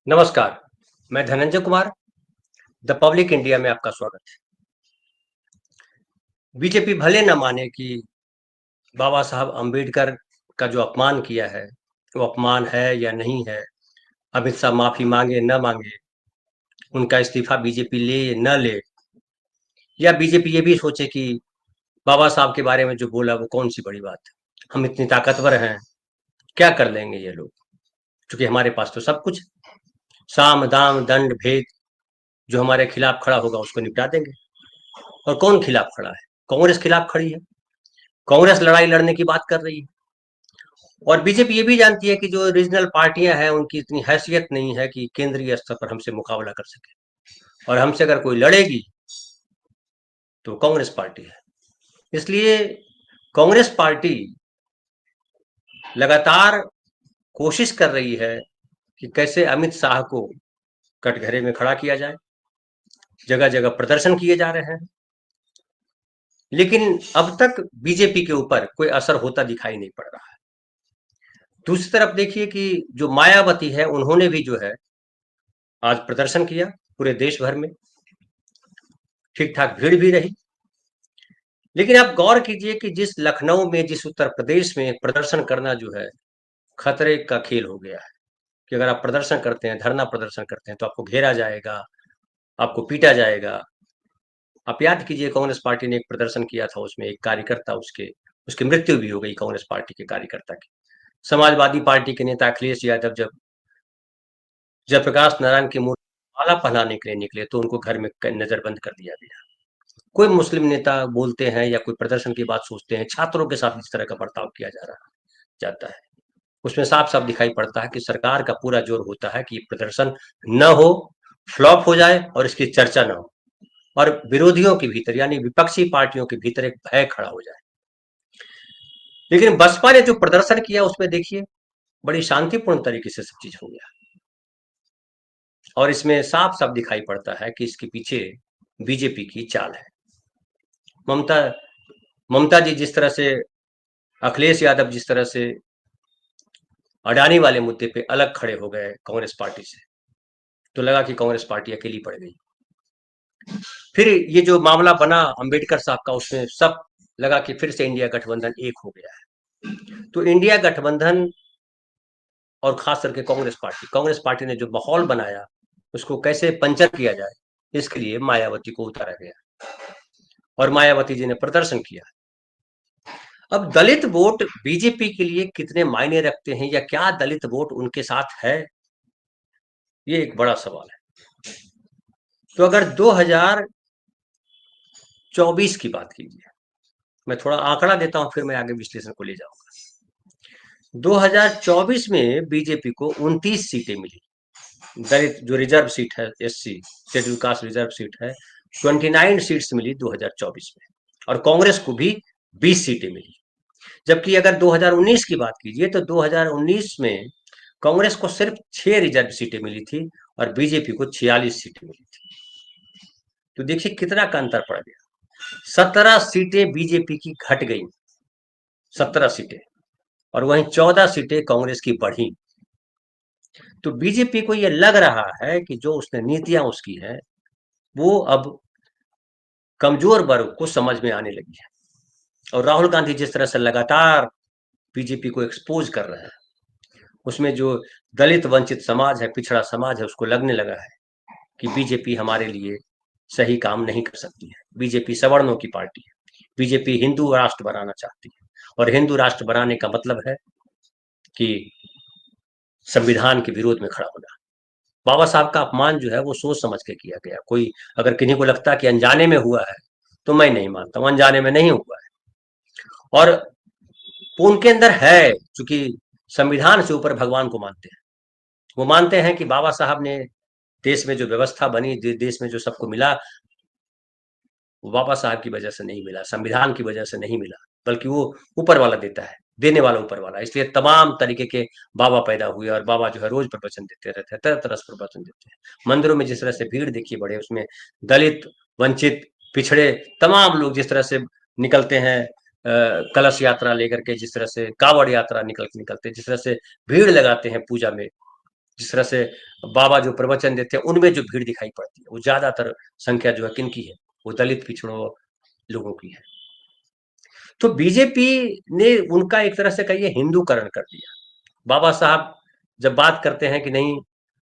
नमस्कार, मैं Dhananjay Kumar, the public India में आपका स्वागत है। बीजेपी भले न माने कि बाबा साहब अम्बेडकर का जो अपमान किया है, वो अपमान है या नहीं है, अमित शाह माफ़ी माँगे न माँगे, उनका इस्तीफ़ा बीजेपी ले न ले, या बीजेपी ये भी सोचे कि बाबा साहब के बारे में जो बोला वो कौन-सी बड़ी बात है। हम इतने ताकतवर हैं, क्या कर लेंगे ये लोग? क्योंकि हमारे पास तो सब कुछ है। साम, दाम, दंड, भेद जो हमारे खिलाफ खड़ा होगा उसको निपटा देंगे। और कौन खिलाफ खड़ा है? कांग्रेस खिलाफ खड़ी है। कांग्रेस लड़ाई लड़ने की बात कर रही है और बीजेपी ये भी जानती है कि जो रीजनल पार्टियां हैं उनकी इतनी हैसियत नहीं है कि केंद्रीय स्तर पर हमसे मुकाबला कर सके और हमसे अगर कोई लड़ेगी तो कांग्रेस पार्टी है। इसलिए कांग्रेस पार्टी लगातार कोशिश कर रही है कि कैसे अमित शाह को कटघरे में खड़ा किया जाए। जगह जगह प्रदर्शन किए जा रहे हैं, लेकिन अब तक बीजेपी के ऊपर कोई असर होता दिखाई नहीं पड़ रहा है। दूसरी तरफ देखिए कि जो मायावती है उन्होंने भी जो है आज प्रदर्शन किया पूरे देश भर में। ठीक ठाक भीड़ भी रही, लेकिन आप गौर कीजिए कि जिस लखनऊ में, जिस उत्तर प्रदेश में प्रदर्शन करना जो है खतरे का खेल हो गया है कि अगर आप प्रदर्शन करते हैं, धरना प्रदर्शन करते हैं तो आपको घेरा जाएगा, आपको पीटा जाएगा। आप याद कीजिए कांग्रेस पार्टी ने एक प्रदर्शन किया था, उसमें एक कार्यकर्ता उसके उसकी मृत्यु भी हो गई, कांग्रेस पार्टी के कार्यकर्ता की। समाजवादी पार्टी के नेता अखिलेश यादव जब जयप्रकाश नारायण की मूर्ति माला पहनाने के लिए निकले तो उनको घर में नजरबंद कर दिया गया। कोई मुस्लिम नेता बोलते हैं या कोई प्रदर्शन की बात सोचते हैं, छात्रों के साथ इस तरह का बर्ताव किया जा रहा जाता है, उसमें साफ साफ दिखाई पड़ता है कि सरकार का पूरा जोर होता है कि प्रदर्शन न हो, फ्लॉप हो जाए और इसकी चर्चा न हो और विरोधियों के भीतर यानी विपक्षी पार्टियों के भीतर एक भय खड़ा हो जाए। लेकिन बसपा ने जो प्रदर्शन किया उसमें देखिए बड़ी शांतिपूर्ण तरीके से सब चीज हो गया और इसमें साफ साफ दिखाई पड़ता है कि इसके पीछे बीजेपी की चाल है। ममता ममता जी जिस तरह से, अखिलेश यादव जिस तरह से अडानी वाले मुद्दे पे अलग खड़े हो गए कांग्रेस पार्टी से, तो लगा कि कांग्रेस पार्टी अकेली पड़ गई। फिर ये जो मामला बना अंबेडकर साहब का, उसमें सब लगा कि फिर से इंडिया गठबंधन एक हो गया है। तो इंडिया गठबंधन और खास करके कांग्रेस पार्टी ने जो माहौल बनाया उसको कैसे पंचर किया जाए, इसके लिए मायावती को उतारा गया और मायावती जी ने प्रदर्शन किया। अब दलित वोट बीजेपी के लिए कितने मायने रखते हैं या क्या दलित वोट उनके साथ है, ये एक बड़ा सवाल है। तो अगर 2024 की बात कीजिए, मैं थोड़ा आंकड़ा देता हूं फिर मैं आगे विश्लेषण को ले जाऊंगा। 2024 में बीजेपी को 29 सीटें मिली। दलित जो रिजर्व सीट है, SC schedule caste reserve seat है, 29 सीट्स मिली 2024 में और कांग्रेस को भी 20 सीटें मिली। जबकि अगर 2019 की बात कीजिए तो 2019 में कांग्रेस को सिर्फ 6 रिजर्व सीटें मिली थी और बीजेपी को 46 सीटें मिली थी। तो देखिए कितना का अंतर पड़ गया। 17 सीटें बीजेपी की घट गई, 17 सीटें, और वहीं 14 सीटें कांग्रेस की बढ़ी। तो बीजेपी को यह लग रहा है कि जो उसने नीतियां उसकी है वो अब कमजोर वर्ग को समझ में आने लगी है और राहुल गांधी जिस तरह से लगातार बीजेपी को एक्सपोज कर रहे हैं, उसमें जो दलित वंचित समाज है, पिछड़ा समाज है, उसको लगने लगा है कि बीजेपी हमारे लिए सही काम नहीं कर सकती है। बीजेपी सवर्णों की पार्टी है, बीजेपी हिंदू राष्ट्र बनाना चाहती है और हिंदू राष्ट्र बनाने का मतलब है कि संविधान के विरोध में खड़ा होना। बाबा साहब का अपमान जो है वो सोच समझ के किया गया। कोई अगर किन्हीं को लगता है कि अनजाने में हुआ है तो मैं नहीं मानता हूं, अनजाने में नहीं हुआ है और उनके अंदर है, चूंकि संविधान से ऊपर भगवान को मानते हैं। वो मानते हैं कि बाबा साहब ने देश में जो व्यवस्था बनी, देश में जो सबको मिला, वो बाबा साहब की वजह से नहीं मिला, संविधान की वजह से नहीं मिला, बल्कि वो ऊपर वाला देता है, देने वाला ऊपर वाला। इसलिए तमाम तरीके के बाबा पैदा हुए और बाबा जो है रोज प्रवचन देते रहते हैं, तरह तरह से प्रवचन देते हैं। मंदिरों में जिस तरह से भीड़ देखिए बड़े, उसमें दलित, वंचित, पिछड़े तमाम लोग जिस तरह से निकलते हैं, कलश यात्रा लेकर के, जिस तरह से कावड़ यात्रा निकलते, जिस तरह से भीड़ लगाते हैं पूजा में, जिस तरह से बाबा जो प्रवचन देते हैं उनमें जो भीड़ दिखाई पड़ती है वो ज्यादातर संख्या जो है किनकी है, वो दलित पिछड़ों लोगों की है। तो बीजेपी ने उनका एक तरह से कहिए हिंदूकरण कर दिया। बाबा साहब जब बात करते हैं कि नहीं,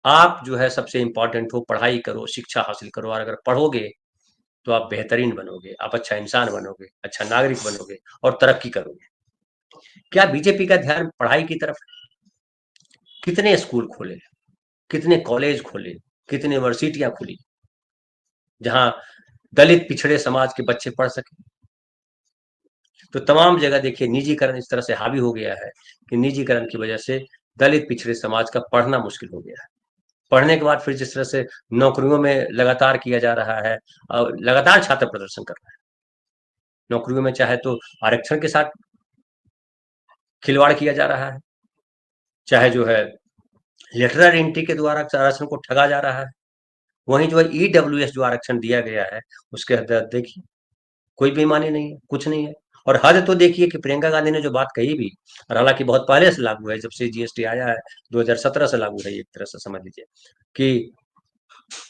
आप जो है सबसे इंपॉर्टेंट हो, पढ़ाई करो, शिक्षा हासिल करो, और अगर पढ़ोगे तो आप बेहतरीन बनोगे, आप अच्छा इंसान बनोगे, अच्छा नागरिक बनोगे और तरक्की करोगे। क्या बीजेपी का ध्यान पढ़ाई की तरफ? कितने स्कूल खोले, कितने कॉलेज खोले, कितनी यूनिवर्सिटियां खुली जहां दलित पिछड़े समाज के बच्चे पढ़ सके? तो तमाम जगह देखिए निजीकरण इस तरह से हावी हो गया है कि निजीकरण की वजह से दलित पिछड़े समाज का पढ़ना मुश्किल हो गया है। पढ़ने के बाद फिर जिस तरह से नौकरियों में लगातार किया जा रहा है, लगातार छात्र प्रदर्शन कर रहे हैं नौकरियों में, चाहे तो आरक्षण के साथ खिलवाड़ किया जा रहा है, चाहे जो है लेटरल एंट्री के द्वारा आरक्षण को ठगा जा रहा है। वहीं जो है ईडब्ल्यूएस जो आरक्षण दिया गया है उसके अंदर देखिए कोई बेईमानी नहीं है, कुछ नहीं है। और हद तो देखिए कि प्रियंका गांधी ने जो बात कही भी, और हालांकि बहुत पहले से लागू है, जब से जीएसटी आया है 2017 से लागू है, एक तरह से समझ लीजिए कि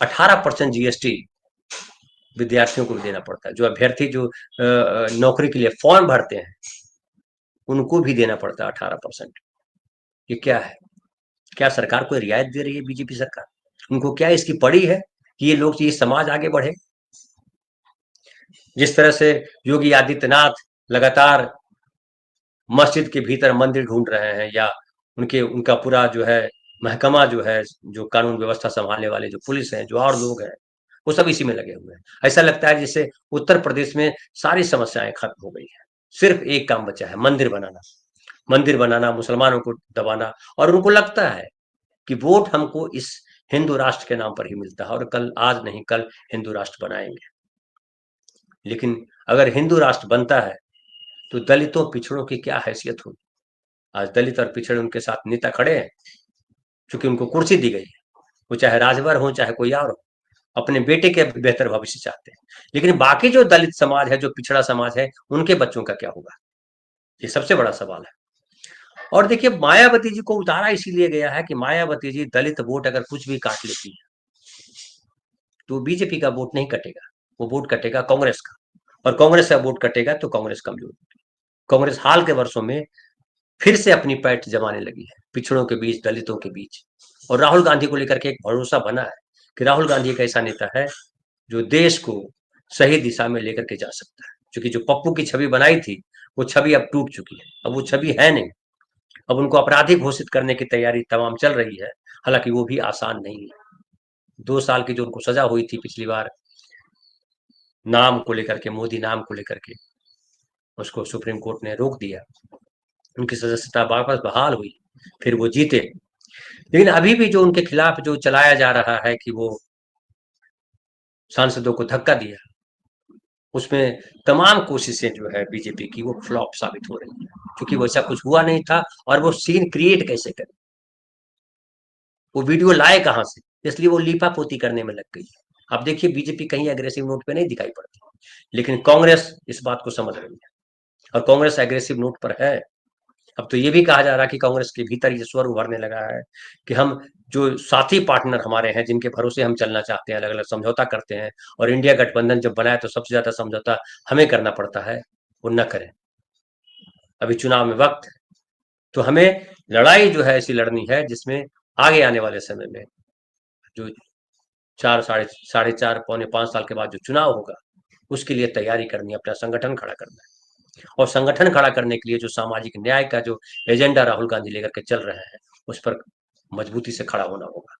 18% जीएसटी विद्यार्थियों को भी देना पड़ता है। जो अभ्यर्थी जो नौकरी के लिए फॉर्म भरते हैं उनको भी देना पड़ता है 18%। ये क्या है? क्या सरकार कोई रियायत दे रही है बीजेपी सरकार? उनको क्या इसकी पड़ी है कि ये लोग, ये समाज आगे बढ़े? जिस तरह से योगी आदित्यनाथ लगातार मस्जिद के भीतर मंदिर ढूंढ रहे हैं, या उनका पूरा जो है महकमा जो है, जो कानून व्यवस्था संभालने वाले जो पुलिस हैं, जो और लोग हैं, वो सब इसी में लगे हुए हैं। ऐसा लगता है जैसे उत्तर प्रदेश में सारी समस्याएं खत्म हो गई है, सिर्फ एक काम बचा है, मंदिर बनाना। मंदिर बनाना, मुसलमानों को दबाना, और उनको लगता है कि वोट हमको इस हिंदू राष्ट्र के नाम पर ही मिलता है, और कल, आज नहीं कल, हिंदू राष्ट्र बनाएंगे। लेकिन अगर हिंदू राष्ट्र बनता है तो दलितों पिछड़ों की क्या हैसियत होगी? आज दलित और पिछड़े उनके साथ नेता खड़े हैं क्योंकि उनको कुर्सी दी गई है। वो चाहे राजभर हो चाहे कोई और हो, अपने बेटे के बेहतर भविष्य चाहते हैं। लेकिन बाकी जो दलित समाज है, जो पिछड़ा समाज है, उनके बच्चों का क्या होगा? ये सबसे बड़ा सवाल है। और देखिए मायावती जी को उतारा इसीलिए गया है कि मायावती जी दलित वोट अगर कुछ भी काट लेती है तो बीजेपी का वोट नहीं कटेगा, वो वोट कटेगा कांग्रेस का, और कांग्रेस का वोट कटेगा तो कांग्रेस कमजोर होगी। कांग्रेस हाल के वर्षों में फिर से अपनी पैठ जमाने लगी है पिछड़ों के बीच, दलितों के बीच। और राहुल गांधी को लेकर के एक भरोसा बना है कि राहुल गांधी एक ऐसा नेता है जो देश को सही दिशा में लेकर के जा सकता है। क्योंकि जो पप्पू की छवि बनाई थी वो छवि अब टूट चुकी है, अब वो छवि है नहीं। अब उनको अपराधी घोषित करने की तैयारी तमाम चल रही है, हालांकि वो भी आसान नहीं है। 2 साल की जो उनको सजा हुई थी पिछली बार, नाम को लेकर के, मोदी नाम को लेकर के, उसको सुप्रीम कोर्ट ने रोक दिया, उनकी सदस्यता वापस बहाल हुई, फिर वो जीते। लेकिन अभी भी जो उनके खिलाफ जो चलाया जा रहा है कि वो सांसदों को धक्का दिया, उसमें तमाम कोशिशें जो है बीजेपी की वो फ्लॉप साबित हो रही है, क्योंकि वैसा कुछ हुआ नहीं था। और वो सीन क्रिएट कैसे करे, वो वीडियो लाए कहां से, इसलिए वो लीपा पोती करने में लग गई है। अब देखिए बीजेपी कहीं एग्रेसिव नोट पे नहीं दिखाई पड़ती, लेकिन कांग्रेस इस बात को समझ रही है, और कांग्रेस एग्रेसिव नोट पर है। अब तो ये भी कहा जा रहा है कि कांग्रेस के भीतर ये स्वर उभरने लगा है कि हम जो साथी पार्टनर हमारे हैं, जिनके भरोसे हम चलना चाहते हैं, अलग अलग समझौता करते हैं, और इंडिया गठबंधन जब बनाए तो सबसे ज्यादा समझौता हमें करना पड़ता है, वो न करें। अभी चुनाव में वक्त है, तो हमें लड़ाई जो है ऐसी लड़नी है जिसमें आगे आने वाले समय में जो चार साढ़े साढ़े चार पौने 5 साल के बाद जो चुनाव होगा उसके लिए तैयारी करनी है, अपना संगठन खड़ा करना है। और संगठन खड़ा करने के लिए जो सामाजिक न्याय का जो एजेंडा राहुल गांधी लेकर के चल रहे हैं उस पर मजबूती से खड़ा होना होगा।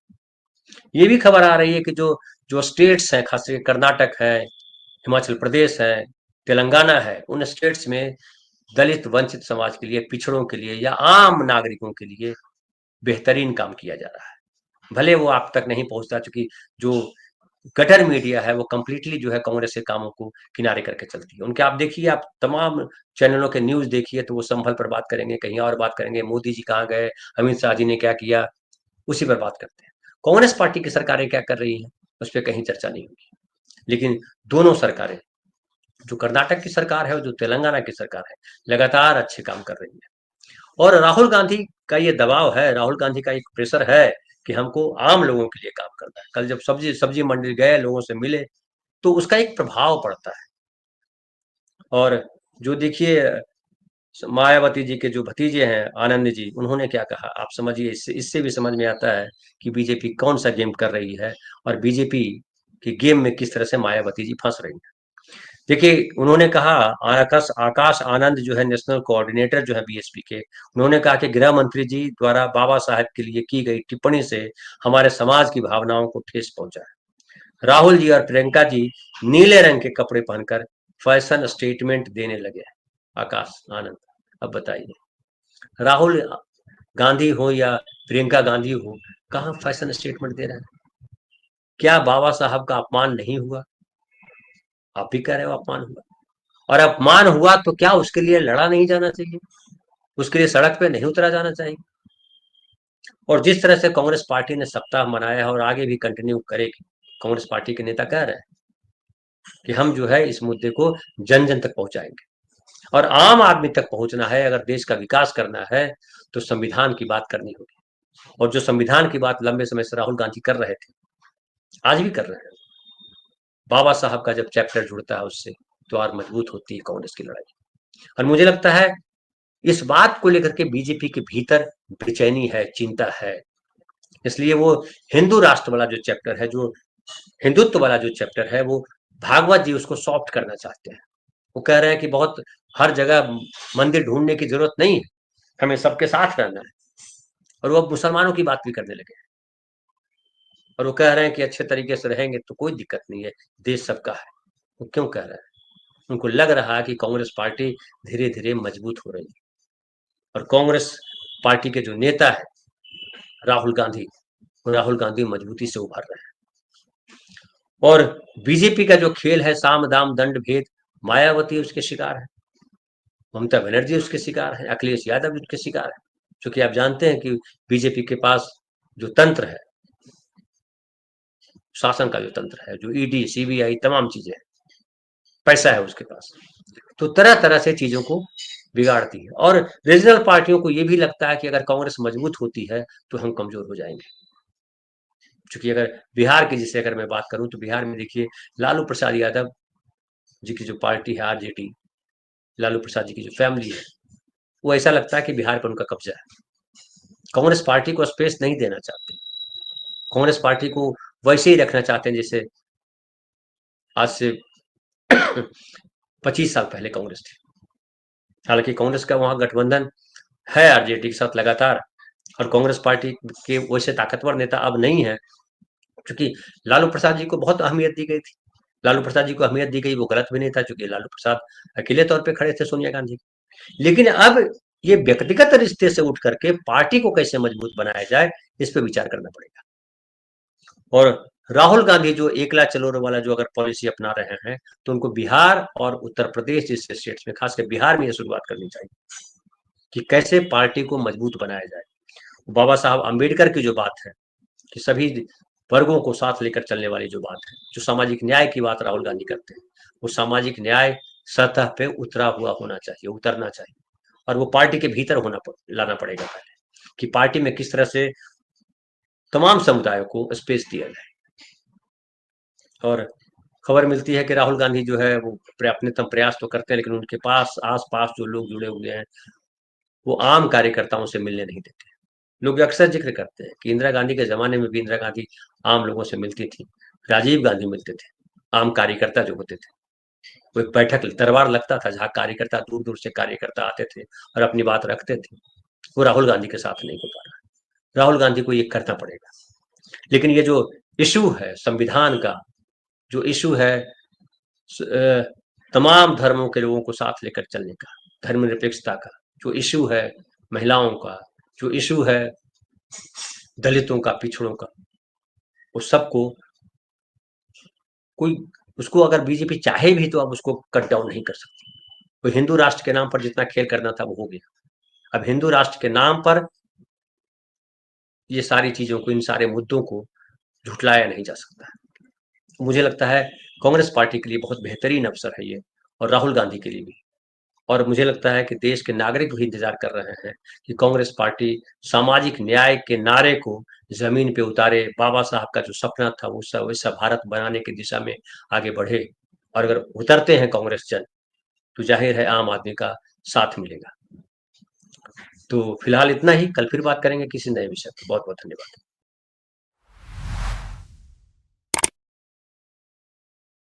ये भी खबर आ रही है कि जो जो स्टेट्स हैं, खासकर कर्नाटक है, हिमाचल प्रदेश है, तेलंगाना है, उन स्टेट्स में दलित वंचित समाज के लिए, पिछड़ों के लिए, या आम नागरिकों के लिए बेहतरीन काम किया जा रहा है। भले वो आप तक नहीं पहुंचता, चूंकि जो गटर मीडिया है वो कंप्लीटली जो है कांग्रेस के कामों को किनारे करके चलती है। उनके आप देखिए, आप तमाम चैनलों के न्यूज देखिए तो वो संभल पर बात करेंगे, कहीं और बात करेंगे, मोदी जी कहाँ गए, अमित शाह जी ने क्या किया, उसी पर बात करते हैं। कांग्रेस पार्टी की सरकारें क्या कर रही हैं उस पर कहीं चर्चा नहीं होगी। लेकिन दोनों सरकारें, जो कर्नाटक की सरकार है और जो तेलंगाना की सरकार है, लगातार अच्छे काम कर रही है। और राहुल गांधी का ये दबाव है, राहुल गांधी का एक प्रेशर है कि हमको आम लोगों के लिए काम करना है। कल जब सब्जी सब्जी मंडी गए, लोगों से मिले, तो उसका एक प्रभाव पड़ता है। और जो देखिए मायावती जी के जो भतीजे हैं आनंद जी, उन्होंने क्या कहा आप समझिए, इससे भी समझ में आता है कि बीजेपी कौन सा गेम कर रही है और बीजेपी के गेम में किस तरह से मायावती जी फंस रही है। देखिए उन्होंने कहा, आकाश आकाश आनंद जो है नेशनल कोऑर्डिनेटर जो है बीएसपी के, उन्होंने कहा कि गृह मंत्री जी द्वारा बाबा साहब के लिए की गई टिप्पणी से हमारे समाज की भावनाओं को ठेस पहुंचा है। राहुल जी और प्रियंका जी नीले रंग के कपड़े पहनकर फैशन स्टेटमेंट देने लगे हैं। आकाश आनंद, अब बताइए, राहुल गांधी हो या प्रियंका गांधी हो, कहाँ फैशन स्टेटमेंट दे रहे हैं? क्या बाबा साहब का अपमान नहीं हुआ? आप भी कह रहे हो अपमान हुआ, और अपमान हुआ तो क्या उसके लिए लड़ा नहीं जाना चाहिए? उसके लिए सड़क पे नहीं उतरा जाना चाहिए? और जिस तरह से कांग्रेस पार्टी ने सप्ताह मनाया है और आगे भी कंटिन्यू करेगी, कांग्रेस पार्टी के नेता कह रहे हैं कि हम जो है इस मुद्दे को जन जन तक पहुंचाएंगे, और आम आदमी तक पहुंचना है। अगर देश का विकास करना है तो संविधान की बात करनी होगी, और जो संविधान की बात लंबे समय से राहुल गांधी कर रहे थे, आज भी कर रहे हैं। बाबा साहब का जब चैप्टर जुड़ता है उससे, तो और मजबूत होती है कांग्रेस की लड़ाई। और मुझे लगता है इस बात को लेकर के बीजेपी के भीतर बेचैनी है, चिंता है। इसलिए वो हिंदू राष्ट्र वाला जो चैप्टर है, जो हिंदुत्व वाला जो चैप्टर है, वो भागवत जी उसको सॉफ्ट करना चाहते हैं। वो कह रहे हैं कि बहुत हर जगह मंदिर ढूंढने की जरूरत नहीं है, हमें सबके साथ रहना है। और वो अब मुसलमानों की बात भी करने लगे हैं, और वो कह रहे हैं कि अच्छे तरीके से रहेंगे तो कोई दिक्कत नहीं है, देश सबका है। वो क्यों कह रहे हैं? उनको लग रहा है कि कांग्रेस पार्टी धीरे धीरे मजबूत हो रही है, और कांग्रेस पार्टी के जो नेता है राहुल गांधी, राहुल गांधी मजबूती से उभर रहे हैं। और बीजेपी का जो खेल है साम दाम दंड भेद, मायावती उसके शिकार है, ममता बनर्जी उसके शिकार है, अखिलेश यादव उसके शिकार है। क्योंकि आप जानते हैं कि बीजेपी के पास जो तंत्र है, शासन का जो तंत्र है, जो ईडी सीबीआई तमाम चीजें हैं, पैसा है उसके पास, तो तरह तरह से चीजों को बिगाड़ती है। और रीजनल पार्टियों को यह भी लगता है कि अगर कांग्रेस मजबूत होती है तो हम कमजोर हो जाएंगे। क्योंकि अगर बिहार की, जिसे अगर मैं बात करूं, तो बिहार में देखिए लालू प्रसाद यादव जी की जो पार्टी है आरजेडी, लालू प्रसाद जी की जो फैमिली है, वो ऐसा लगता है कि बिहार पर उनका कब्जा है। कांग्रेस पार्टी को स्पेस नहीं देना चाहते, कांग्रेस पार्टी को वैसे ही रखना चाहते हैं जैसे आज से 25 साल पहले कांग्रेस थी। हालांकि कांग्रेस का वहां गठबंधन है आरजेडी के साथ लगातार, और कांग्रेस पार्टी के वैसे ताकतवर नेता अब नहीं है, क्योंकि लालू प्रसाद जी को बहुत अहमियत दी गई थी। लालू प्रसाद जी को अहमियत दी गई, वो गलत भी नहीं था, क्योंकि लालू प्रसाद अकेले तौर पे खड़े थे सोनिया गांधी। लेकिन अब ये व्यक्तिगत रिश्ते से उठ करके पार्टी को कैसे मजबूत बनाया जाए, इस पे विचार करना पड़ेगा। और राहुल गांधी जो एकला चलो रे वाला जो अगर पॉलिसी अपना रहे हैं, तो उनको बिहार और उत्तर प्रदेश जैसे स्टेट्स में, खासकर बिहार में, ये शुरुआत करनी चाहिए कि कैसे पार्टी को मजबूत बनाया जाए। बाबा साहब अम्बेडकर की जो बात है कि सभी वर्गों को साथ लेकर चलने वाली जो बात है, जो सामाजिक न्याय की बात राहुल गांधी करते हैं, वो सामाजिक न्याय सतह पे उतरा हुआ होना चाहिए, उतरना चाहिए, और वो पार्टी के भीतर लाना पड़ेगा पहले, कि पार्टी में किस तरह से तमाम समुदायों को स्पेस दिया जाए। और खबर मिलती है कि राहुल गांधी जो है वो अपने तम प्रयास तो करते हैं, लेकिन उनके पास आस पास जो लोग जुड़े हुए हैं, वो आम कार्यकर्ताओं से मिलने नहीं देते। लोग अक्सर जिक्र करते हैं कि इंदिरा गांधी के जमाने में भी इंदिरा गांधी आम लोगों से मिलती थी, राजीव गांधी मिलते थे, आम कार्यकर्ता जो होते थे, वो एक बैठक दरबार लगता था जहाँ कार्यकर्ता दूर दूर से कार्यकर्ता आते थे और अपनी बात रखते थे। वो राहुल गांधी के साथ नहीं हो पा रहा। राहुल गांधी को ये करना पड़ेगा। लेकिन ये जो इशू है संविधान का, जो इशू है तमाम धर्मों के लोगों को साथ लेकर चलने का, धर्मनिरपेक्षता का, जो इशू है महिलाओं का, जो इशू है दलितों का, पिछड़ों का, उस सबको कोई, उसको अगर बीजेपी चाहे भी तो अब उसको कट डाउन नहीं कर सकती। तो हिंदू राष्ट्र के नाम पर जितना खेल करना था वो हो गया। अब हिंदू राष्ट्र के नाम पर ये सारी चीजों को, इन सारे मुद्दों को झुटलाया नहीं जा सकता। मुझे लगता है कांग्रेस पार्टी के लिए बहुत बेहतरीन अवसर है ये, और राहुल गांधी के लिए भी। और मुझे लगता है कि देश के नागरिक भी इंतजार कर रहे हैं कि कांग्रेस पार्टी सामाजिक न्याय के नारे को जमीन पे उतारे, बाबा साहब का जो सपना था वैसा भारत बनाने की दिशा में आगे बढ़े। और अगर उतरते हैं कांग्रेस जन, तो जाहिर है आम आदमी का साथ मिलेगा। तो फिलहाल इतना ही, कल फिर बात करेंगे किसी नए विषय पर। बहुत बहुत धन्यवाद।